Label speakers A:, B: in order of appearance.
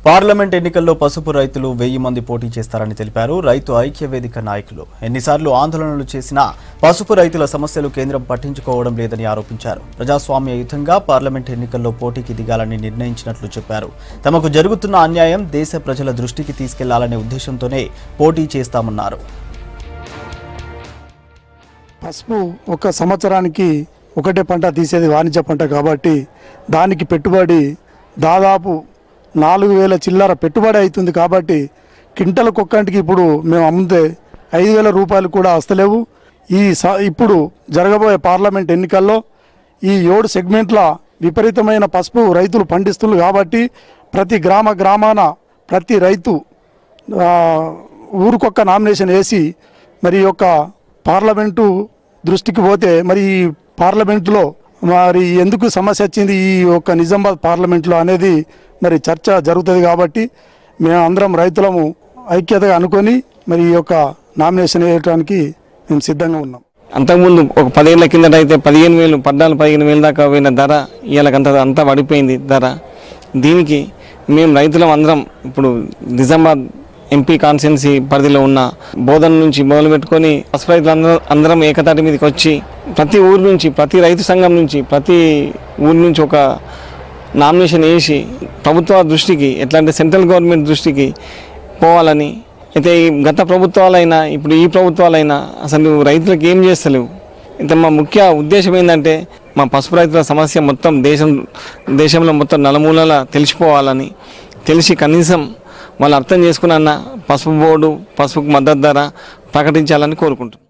A: Parliament ఎన్నికల్లో పసుపు రైతులు 1000 మంది పోటీ చేస్తారని తెలిపారు రైతు ఐక్య వేదిక నాయకులు. ఎన్నిసార్లు ఆందోళనలు చేసినా పసుపు రైతుల సమస్యలు కేంద్రం పట్టించుకోవడం లేదని ఆరోపించారు. ప్రజాస్వామ్యయుతంగా పార్లమెంట్ ఎన్నికల్లో పోటీకి దిగాలని నిర్ణయించినట్లు చెప్పారు. తమకు జరుగుతున్న అన్యాయం దేశ ప్రజల దృష్టికి తీసుకెళ్లాలనే ఉద్దేశంతోనే పోటీ చేస్తామన్నారు.
B: పసుపు ఒక సంవత్సరానికి ఒకటే పంట తీసేది వాణిజ్య పంట కాబట్టి దానికి పెట్టుబడి దాదాపు 4000 చిల్లర పెట్టుబడి అవుతుంది. కాబట్టి క్వింటల్ ఒక్కంటికి ఇప్పుడు మేము అమ్మితే 5000 రూపాయలు కూడా వస్తలేవు. ఇప్పుడు జరగబోయే పార్లమెంట్ ఎన్నికల్లో ఈ 7 సెగ్మెంట్ల విపరీతమైన పసుపు రైతులు పండిస్తున్నారు. కాబట్టి ప్రతి గ్రామాన ప్రతి రైతు ఊరికొక్క నామినేషన్ వేసి మరి యొక్క పార్లమెంటు దృష్టికి పోతే మరి ఈ పార్లమెంటులో మరి ఎందుకు సమస్య వచ్చింది ఈ యొక్క నిజామాబాద్ పార్లమెంట్లో అనేది మరి చర్చ జరుగుతుంది. కాబట్టి మేము అందరం రైతులము ఐక్యతగా అనుకొని మరి ఈ యొక్క నామినేషన్ వేయడానికి మేము సిద్ధంగా ఉన్నాం.
C: అంతకుముందు ఒక 10 ఏళ్ల కిందట అయితే 15,000 14-15,000 దాకా పోయిన ధర ఇవాళకంతా పడిపోయింది ధర. దీనికి మేము రైతులం అందరం ఇప్పుడు నిజామాబాద్ ఎంపీ కాన్స్టిట్యున్సీ పరిధిలో ఉన్న బోధన నుంచి మొదలు పెట్టుకొని పసుపు రైతులు అందరం ఏకతాటి మీదకి వచ్చి ప్రతి ఊరు నుంచి ప్రతి రైతు సంఘం నుంచి ప్రతి ఊరి నుంచి ఒక నామినేషన్ వేసి ప్రభుత్వ దృష్టికి ఎట్లా అంటే సెంట్రల్ గవర్నమెంట్ దృష్టికి పోవాలని. అయితే ఈ గత ప్రభుత్వాలైనా ఇప్పుడు ఈ ప్రభుత్వాలైనా అసలు రైతులకు ఏం చేస్తలేవు. అయితే మా ముఖ్య ఉద్దేశం ఏంటంటే మా పసుపు రైతుల సమస్య మొత్తం దేశంలో మొత్తం నలుమూలలా తెలిసిపోవాలని, తెలిసి కనీసం వాళ్ళు అర్థం చేసుకున్న పసుపు బోర్డు పసుపుకు మద్దతు ధర ప్రకటించాలని కోరుకుంటున్నాం.